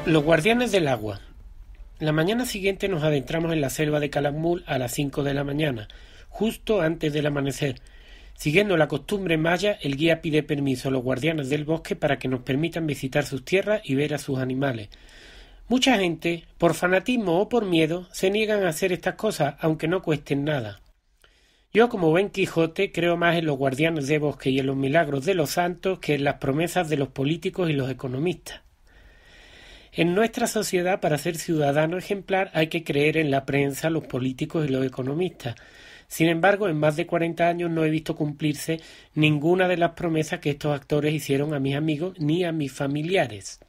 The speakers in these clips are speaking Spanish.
Los guardianes del agua. La mañana siguiente nos adentramos en la selva de Calakmul a las 5 de la mañana, justo antes del amanecer. Siguiendo la costumbre maya, el guía pide permiso a los guardianes del bosque para que nos permitan visitar sus tierras y ver a sus animales. Mucha gente, por fanatismo o por miedo, se niegan a hacer estas cosas, aunque no cuesten nada. Yo, como buen Quijote, creo más en los guardianes del bosque y en los milagros de los santos que en las promesas de los políticos y los economistas. En nuestra sociedad, para ser ciudadano ejemplar, hay que creer en la prensa, los políticos y los economistas. Sin embargo, en más de 40 años no he visto cumplirse ninguna de las promesas que estos actores hicieron a mis amigos ni a mis familiares.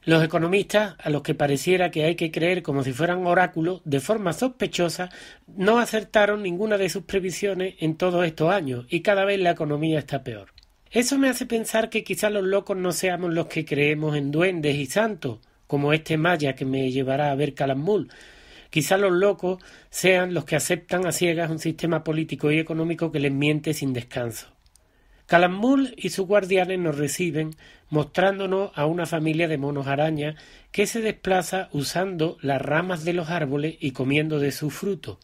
Los economistas, a los que pareciera que hay que creer como si fueran oráculos, de forma sospechosa, no acertaron ninguna de sus previsiones en todos estos años, y cada vez la economía está peor. Eso me hace pensar que quizá los locos no seamos los que creemos en duendes y santos, como este maya que me llevará a ver Calakmul. Quizá los locos sean los que aceptan a ciegas un sistema político y económico que les miente sin descanso. Calakmul y sus guardianes nos reciben mostrándonos a una familia de monos arañas que se desplaza usando las ramas de los árboles y comiendo de su fruto.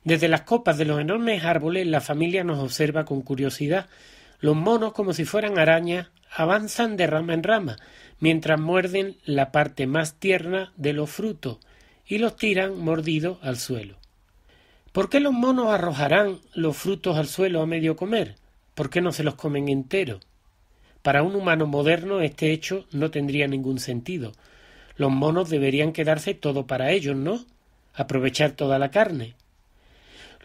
Desde las copas de los enormes árboles la familia nos observa con curiosidad. Los monos, como si fueran arañas, avanzan de rama en rama, mientras muerden la parte más tierna de los frutos y los tiran mordidos al suelo. ¿Por qué los monos arrojarán los frutos al suelo a medio comer? ¿Por qué no se los comen enteros? Para un humano moderno este hecho no tendría ningún sentido. Los monos deberían quedarse todo para ellos, ¿no? Aprovechar toda la carne.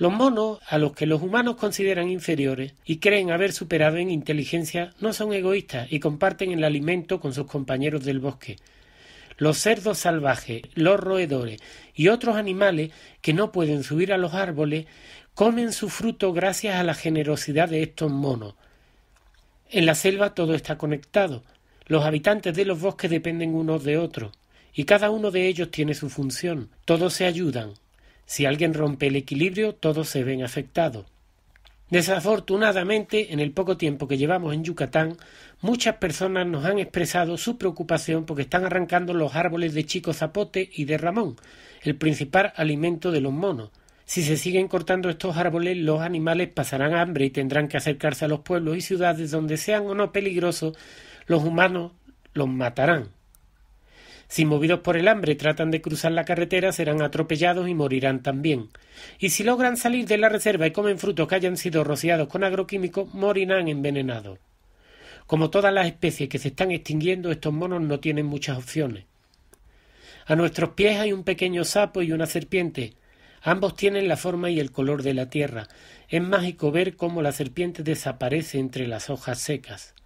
Los monos, a los que los humanos consideran inferiores y creen haber superado en inteligencia, no son egoístas y comparten el alimento con sus compañeros del bosque. Los cerdos salvajes, los roedores y otros animales que no pueden subir a los árboles comen su fruto gracias a la generosidad de estos monos. En la selva todo está conectado. Los habitantes de los bosques dependen unos de otros y cada uno de ellos tiene su función. Todos se ayudan. Si alguien rompe el equilibrio, todos se ven afectados. Desafortunadamente, en el poco tiempo que llevamos en Yucatán, muchas personas nos han expresado su preocupación porque están arrancando los árboles de Chico Zapote y de Ramón, el principal alimento de los monos. Si se siguen cortando estos árboles, los animales pasarán hambre y tendrán que acercarse a los pueblos y ciudades donde sean o no peligrosos, los humanos los matarán. Si movidos por el hambre tratan de cruzar la carretera, serán atropellados y morirán también. Y si logran salir de la reserva y comen frutos que hayan sido rociados con agroquímicos, morirán envenenados. Como todas las especies que se están extinguiendo, estos monos no tienen muchas opciones. A nuestros pies hay un pequeño sapo y una serpiente. Ambos tienen la forma y el color de la tierra. Es mágico ver cómo la serpiente desaparece entre las hojas secas.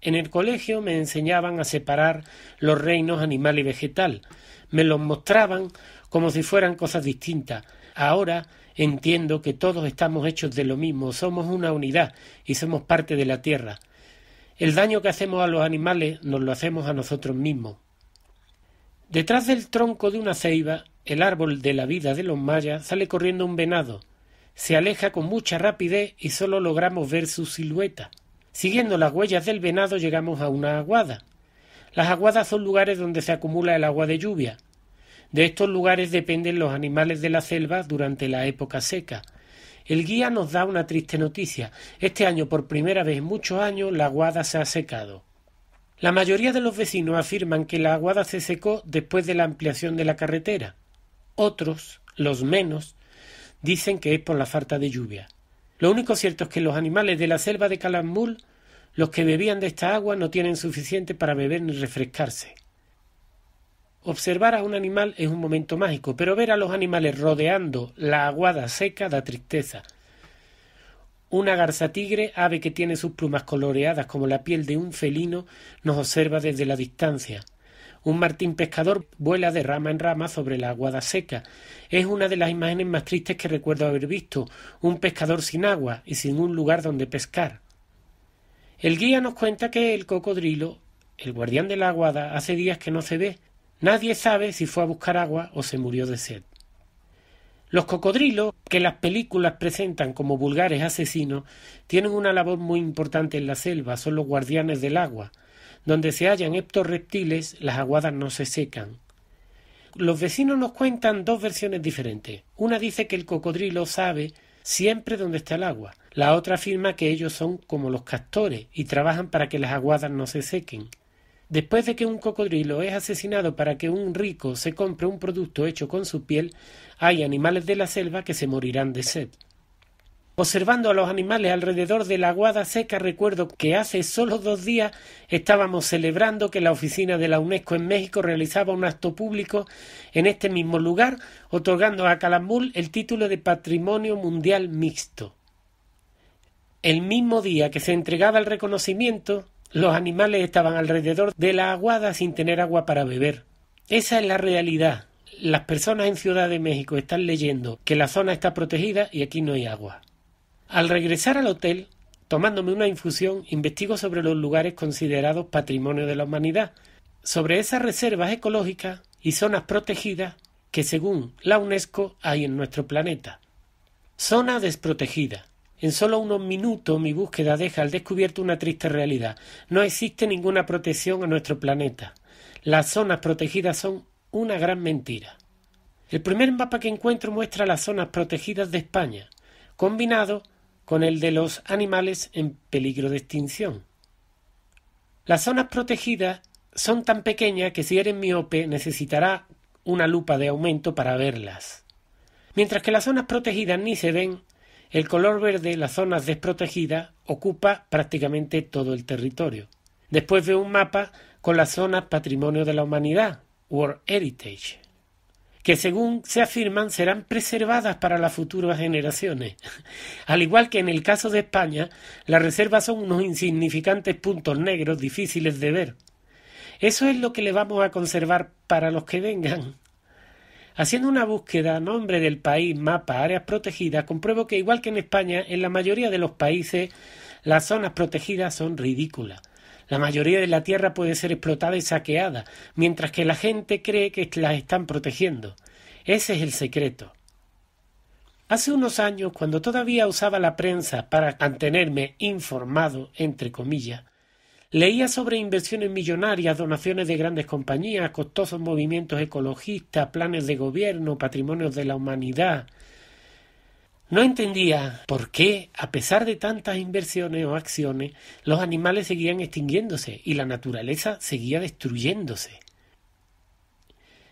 En el colegio me enseñaban a separar los reinos animal y vegetal. Me los mostraban como si fueran cosas distintas. Ahora entiendo que todos estamos hechos de lo mismo, somos una unidad y somos parte de la tierra. El daño que hacemos a los animales nos lo hacemos a nosotros mismos. Detrás del tronco de una ceiba, el árbol de la vida de los mayas, sale corriendo un venado. Se aleja con mucha rapidez y solo logramos ver su silueta. Siguiendo las huellas del venado llegamos a una aguada. Las aguadas son lugares donde se acumula el agua de lluvia. De estos lugares dependen los animales de la selva durante la época seca. El guía nos da una triste noticia. Este año, por primera vez en muchos años, la aguada se ha secado. La mayoría de los vecinos afirman que la aguada se secó después de la ampliación de la carretera. Otros, los menos, dicen que es por la falta de lluvia. Lo único cierto es que los animales de la selva de Calakmul, los que bebían de esta agua, no tienen suficiente para beber ni refrescarse. Observar a un animal es un momento mágico, pero ver a los animales rodeando la aguada seca da tristeza. Una garza tigre, ave que tiene sus plumas coloreadas como la piel de un felino, nos observa desde la distancia. Un martín pescador vuela de rama en rama sobre la aguada seca. Es una de las imágenes más tristes que recuerdo haber visto, un pescador sin agua y sin un lugar donde pescar. El guía nos cuenta que el cocodrilo, el guardián de la aguada, hace días que no se ve. Nadie sabe si fue a buscar agua o se murió de sed. Los cocodrilos, que las películas presentan como vulgares asesinos, tienen una labor muy importante en la selva, son los guardianes del agua. donde se hallan estos reptiles, las aguadas no se secan. Los vecinos nos cuentan dos versiones diferentes. Una dice que el cocodrilo sabe siempre dónde está el agua. La otra afirma que ellos son como los castores y trabajan para que las aguadas no se sequen. Después de que un cocodrilo es asesinado para que un rico se compre un producto hecho con su piel, hay animales de la selva que se morirán de sed. Observando a los animales alrededor de la aguada seca, recuerdo que hace solo 2 días estábamos celebrando que la oficina de la UNESCO en México realizaba un acto público en este mismo lugar, otorgando a Calakmul el título de Patrimonio Mundial Mixto. El mismo día que se entregaba el reconocimiento, los animales estaban alrededor de la aguada sin tener agua para beber. Esa es la realidad. Las personas en Ciudad de México están leyendo que la zona está protegida y aquí no hay agua. Al regresar al hotel, tomándome una infusión, investigo sobre los lugares considerados Patrimonio de la Humanidad, sobre esas reservas ecológicas y zonas protegidas que, según la UNESCO, hay en nuestro planeta. Zona desprotegida. En solo unos minutos mi búsqueda deja al descubierto una triste realidad. No existe ninguna protección a nuestro planeta. Las zonas protegidas son una gran mentira. El primer mapa que encuentro muestra las zonas protegidas de España, combinado con el de los animales en peligro de extinción. Las zonas protegidas son tan pequeñas que si eres miope necesitarás una lupa de aumento para verlas. Mientras que las zonas protegidas ni se ven, el color verde, las zonas desprotegidas, ocupa prácticamente todo el territorio. Después veo un mapa con las zonas Patrimonio de la Humanidad, World Heritage, que según se afirman serán preservadas para las futuras generaciones. Al igual que en el caso de España, las reservas son unos insignificantes puntos negros difíciles de ver. Eso es lo que le vamos a conservar para los que vengan. Haciendo una búsqueda, nombre del país, mapa, áreas protegidas, compruebo que igual que en España, en la mayoría de los países, las zonas protegidas son ridículas. La mayoría de la tierra puede ser explotada y saqueada, mientras que la gente cree que las están protegiendo. Ese es el secreto. Hace unos años, cuando todavía usaba la prensa para mantenerme informado, entre comillas, leía sobre inversiones millonarias, donaciones de grandes compañías, costosos movimientos ecologistas, planes de gobierno, patrimonios de la humanidad. No entendía por qué, a pesar de tantas inversiones o acciones, los animales seguían extinguiéndose y la naturaleza seguía destruyéndose.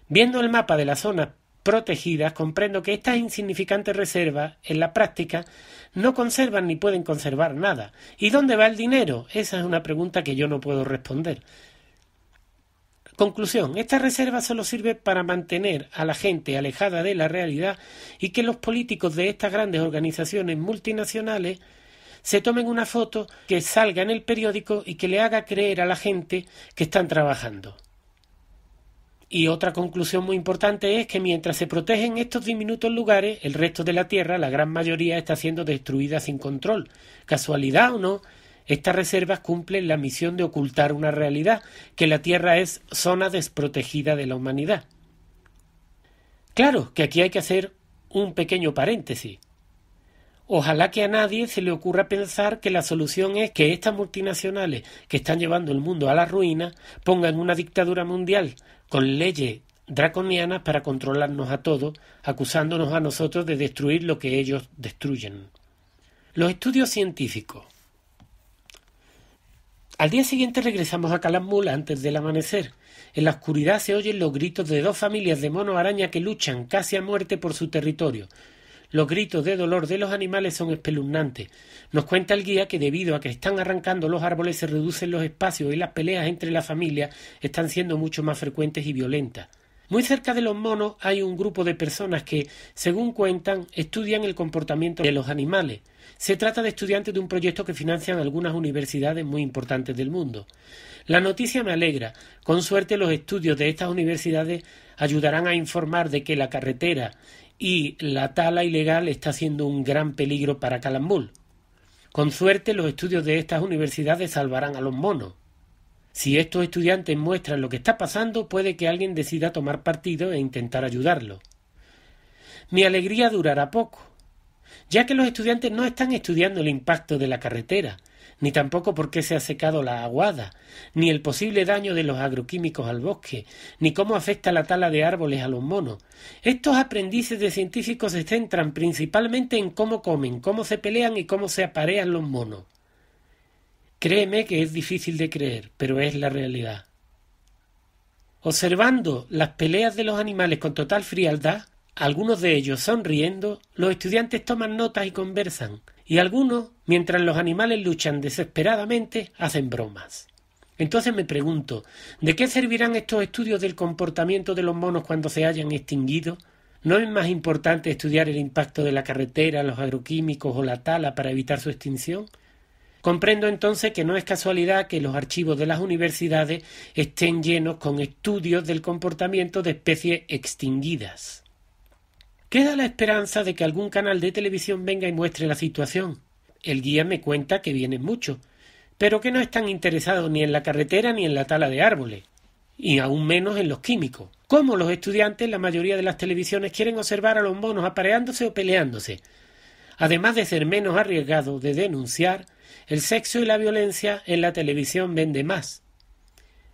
Viendo el mapa de las zonas protegidas, comprendo que estas insignificantes reservas, en la práctica, no conservan ni pueden conservar nada. ¿Y dónde va el dinero? Esa es una pregunta que yo no puedo responder. Conclusión, esta reserva solo sirve para mantener a la gente alejada de la realidad y que los políticos de estas grandes organizaciones multinacionales se tomen una foto que salga en el periódico y que le haga creer a la gente que están trabajando. Y otra conclusión muy importante es que mientras se protegen estos diminutos lugares, el resto de la Tierra, la gran mayoría, está siendo destruida sin control. ¿Casualidad o no? Estas reservas cumplen la misión de ocultar una realidad, que la Tierra es zona desprotegida de la humanidad. Claro que aquí hay que hacer un pequeño paréntesis. Ojalá que a nadie se le ocurra pensar que la solución es que estas multinacionales que están llevando el mundo a la ruina pongan una dictadura mundial con leyes draconianas para controlarnos a todos, acusándonos a nosotros de destruir lo que ellos destruyen. Los estudios científicos. Al día siguiente regresamos a Calakmul antes del amanecer. En la oscuridad se oyen los gritos de 2 familias de monos araña que luchan casi a muerte por su territorio. Los gritos de dolor de los animales son espeluznantes. Nos cuenta el guía que debido a que están arrancando los árboles se reducen los espacios y las peleas entre las familias están siendo mucho más frecuentes y violentas. Muy cerca de los monos hay un grupo de personas que, según cuentan, estudian el comportamiento de los animales. Se trata de estudiantes de un proyecto que financian algunas universidades muy importantes del mundo. La noticia me alegra. Con suerte los estudios de estas universidades ayudarán a informar de que la carretera y la tala ilegal está siendo un gran peligro para Calakmul. Con suerte los estudios de estas universidades salvarán a los monos. Si estos estudiantes muestran lo que está pasando, puede que alguien decida tomar partido e intentar ayudarlo. Mi alegría durará poco, ya que los estudiantes no están estudiando el impacto de la carretera. ni tampoco por qué se ha secado la aguada, ni el posible daño de los agroquímicos al bosque, ni cómo afecta la tala de árboles a los monos. Estos aprendices de científicos se centran principalmente en cómo comen, cómo se pelean y cómo se aparean los monos. Créeme que es difícil de creer, pero es la realidad. Observando las peleas de los animales con total frialdad, algunos de ellos sonriendo, los estudiantes toman notas y conversan, y algunos, mientras los animales luchan desesperadamente, hacen bromas. Entonces me pregunto, ¿de qué servirán estos estudios del comportamiento de los monos cuando se hayan extinguido? ¿No es más importante estudiar el impacto de la carretera, los agroquímicos o la tala para evitar su extinción? Comprendo entonces que no es casualidad que los archivos de las universidades estén llenos con estudios del comportamiento de especies extinguidas. Queda la esperanza de que algún canal de televisión venga y muestre la situación. El guía me cuenta que vienen muchos, pero que no están interesados ni en la carretera ni en la tala de árboles, y aún menos en los químicos. Como los estudiantes, la mayoría de las televisiones quieren observar a los monos apareándose o peleándose. Además de ser menos arriesgado de denunciar, el sexo y la violencia en la televisión vende más.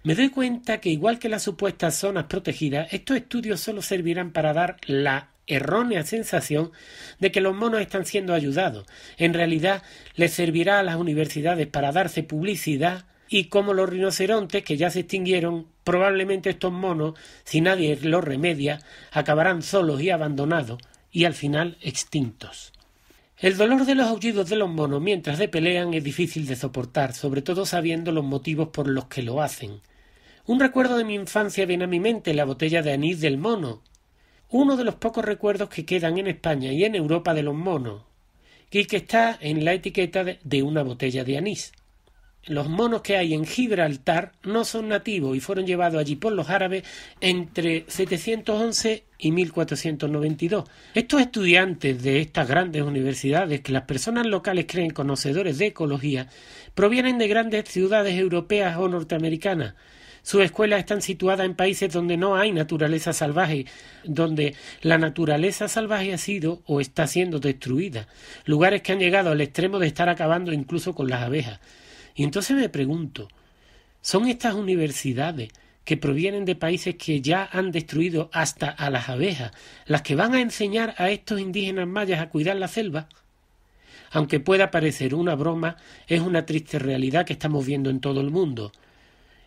Me doy cuenta que, igual que las supuestas zonas protegidas, estos estudios solo servirán para dar la errónea sensación de que los monos están siendo ayudados. En realidad, les servirá a las universidades para darse publicidad y, como los rinocerontes que ya se extinguieron, probablemente estos monos, si nadie los remedia, acabarán solos y abandonados y al final extintos. El dolor de los aullidos de los monos mientras se pelean es difícil de soportar, sobre todo sabiendo los motivos por los que lo hacen. Un recuerdo de mi infancia viene a mi mente, la botella de anís del mono. Uno de los pocos recuerdos que quedan en España y en Europa de los monos, y que está en la etiqueta de una botella de anís. Los monos que hay en Gibraltar no son nativos y fueron llevados allí por los árabes entre 711 y 1492. Estos estudiantes de estas grandes universidades, que las personas locales creen conocedores de ecología, provienen de grandes ciudades europeas o norteamericanas. Sus escuelas están situadas en países donde no hay naturaleza salvaje, donde la naturaleza salvaje ha sido o está siendo destruida, lugares que han llegado al extremo de estar acabando incluso con las abejas. Y entonces me pregunto, ¿son estas universidades que provienen de países que ya han destruido hasta a las abejas las que van a enseñar a estos indígenas mayas a cuidar la selva? Aunque pueda parecer una broma, es una triste realidad que estamos viendo en todo el mundo.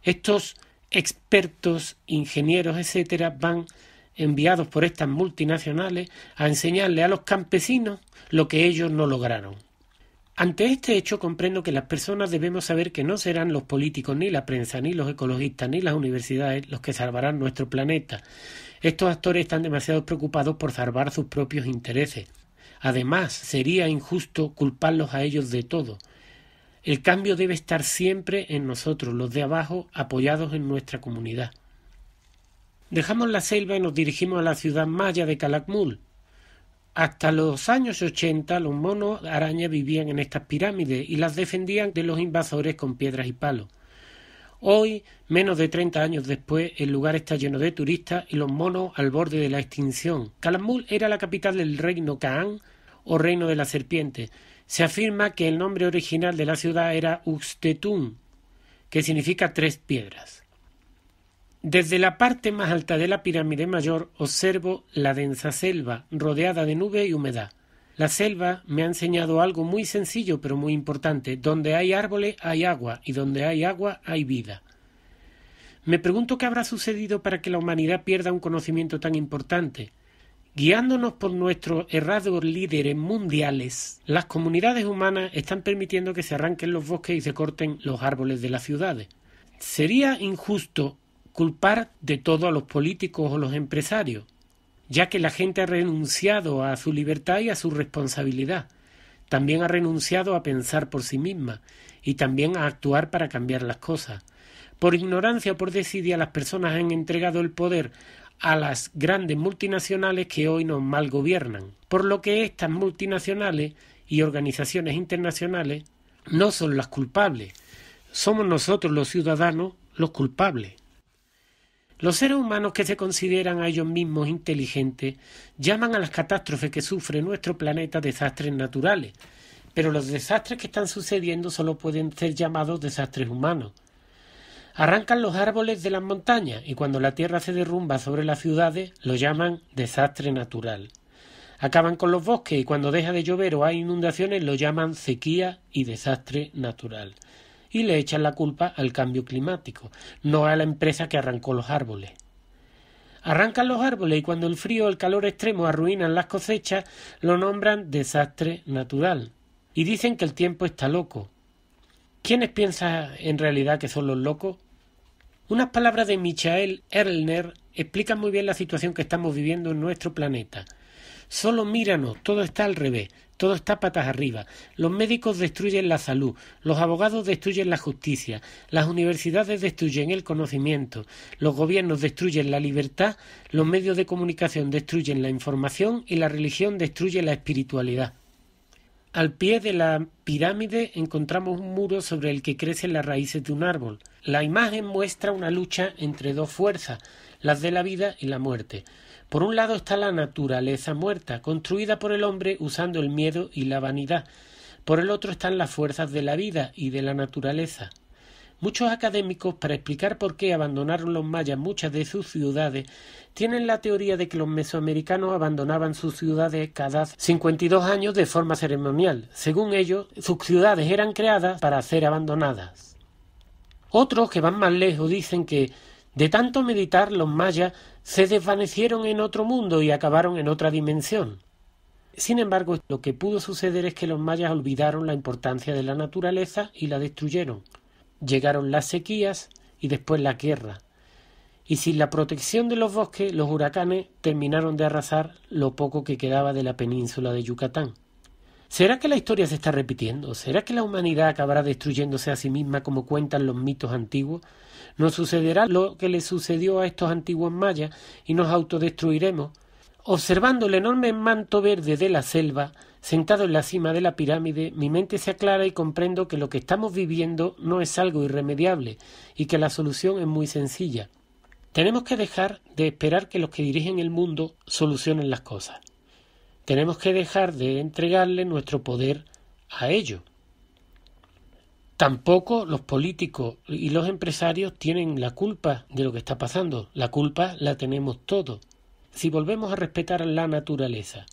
Estos expertos, ingenieros, etcétera, van enviados por estas multinacionales a enseñarle a los campesinos lo que ellos no lograron. Ante este hecho comprendo que las personas debemos saber que no serán los políticos, ni la prensa, ni los ecologistas, ni las universidades los que salvarán nuestro planeta. Estos actores están demasiado preocupados por salvar sus propios intereses. Además, sería injusto culparlos a ellos de todo. El cambio debe estar siempre en nosotros, los de abajo, apoyados en nuestra comunidad. Dejamos la selva y nos dirigimos a la ciudad maya de Calakmul. Hasta los años 80 los monos araña vivían en estas pirámides y las defendían de los invasores con piedras y palos. Hoy, menos de 30 años después, el lugar está lleno de turistas y los monos al borde de la extinción. Calakmul era la capital del reino Kaan o reino de la serpiente. Se afirma que el nombre original de la ciudad era Uxtetún, que significa 3 piedras. Desde la parte más alta de la pirámide mayor observo la densa selva, rodeada de nube y humedad. La selva me ha enseñado algo muy sencillo pero muy importante. Donde hay árboles hay agua, y donde hay agua hay vida. Me pregunto qué habrá sucedido para que la humanidad pierda un conocimiento tan importante. Guiándonos por nuestros errados líderes mundiales, las comunidades humanas están permitiendo que se arranquen los bosques y se corten los árboles de las ciudades. Sería injusto culpar de todo a los políticos o los empresarios, ya que la gente ha renunciado a su libertad y a su responsabilidad. También ha renunciado a pensar por sí misma y también a actuar para cambiar las cosas. Por ignorancia o por desidia, las personas han entregado el poder a las grandes multinacionales que hoy nos malgobiernan, por lo que estas multinacionales y organizaciones internacionales no son las culpables. Somos nosotros los ciudadanos los culpables. Los seres humanos que se consideran a ellos mismos inteligentes llaman a las catástrofes que sufre nuestro planeta desastres naturales, pero los desastres que están sucediendo solo pueden ser llamados desastres humanos. Arrancan los árboles de las montañas y cuando la tierra se derrumba sobre las ciudades lo llaman desastre natural. Acaban con los bosques y cuando deja de llover o hay inundaciones lo llaman sequía y desastre natural. Y le echan la culpa al cambio climático, no a la empresa que arrancó los árboles. Arrancan los árboles y cuando el frío o el calor extremo arruinan las cosechas lo nombran desastre natural. Y dicen que el tiempo está loco. ¿Quiénes piensan en realidad que son los locos? Unas palabras de Michael Erlner explican muy bien la situación que estamos viviendo en nuestro planeta. Solo míranos, todo está al revés, todo está patas arriba. Los médicos destruyen la salud, los abogados destruyen la justicia, las universidades destruyen el conocimiento, los gobiernos destruyen la libertad, los medios de comunicación destruyen la información y la religión destruye la espiritualidad. Al pie de la pirámide encontramos un muro sobre el que crecen las raíces de un árbol. La imagen muestra una lucha entre dos fuerzas, las de la vida y la muerte. Por un lado está la naturaleza muerta, construida por el hombre usando el miedo y la vanidad. Por el otro están las fuerzas de la vida y de la naturaleza. Muchos académicos, para explicar por qué abandonaron los mayas muchas de sus ciudades, tienen la teoría de que los mesoamericanos abandonaban sus ciudades cada 52 años de forma ceremonial. Según ellos, sus ciudades eran creadas para ser abandonadas. Otros, que van más lejos, dicen que de tanto meditar los mayas se desvanecieron en otro mundo y acabaron en otra dimensión. Sin embargo, lo que pudo suceder es que los mayas olvidaron la importancia de la naturaleza y la destruyeron. Llegaron las sequías y después la guerra. Y sin la protección de los bosques, los huracanes terminaron de arrasar lo poco que quedaba de la península de Yucatán. ¿Será que la historia se está repitiendo? ¿Será que la humanidad acabará destruyéndose a sí misma como cuentan los mitos antiguos? ¿Nos sucederá lo que le sucedió a estos antiguos mayas y nos autodestruiremos? Observando el enorme manto verde de la selva, sentado en la cima de la pirámide, mi mente se aclara y comprendo que lo que estamos viviendo no es algo irremediable y que la solución es muy sencilla. Tenemos que dejar de esperar que los que dirigen el mundo solucionen las cosas. Tenemos que dejar de entregarle nuestro poder a ellos. Tampoco los políticos y los empresarios tienen la culpa de lo que está pasando. La culpa la tenemos todos. Si volvemos a respetar la naturaleza,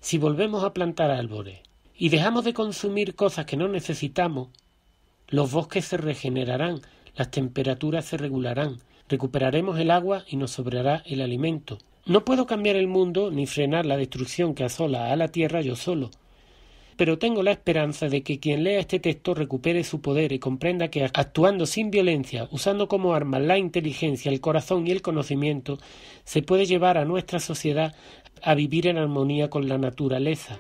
si volvemos a plantar árboles y dejamos de consumir cosas que no necesitamos, los bosques se regenerarán, las temperaturas se regularán, recuperaremos el agua y nos sobrará el alimento. No puedo cambiar el mundo ni frenar la destrucción que asola a la tierra yo solo, pero tengo la esperanza de que quien lea este texto recupere su poder y comprenda que actuando sin violencia, usando como armas la inteligencia, el corazón y el conocimiento, se puede llevar a nuestra sociedad a vivir en armonía con la naturaleza.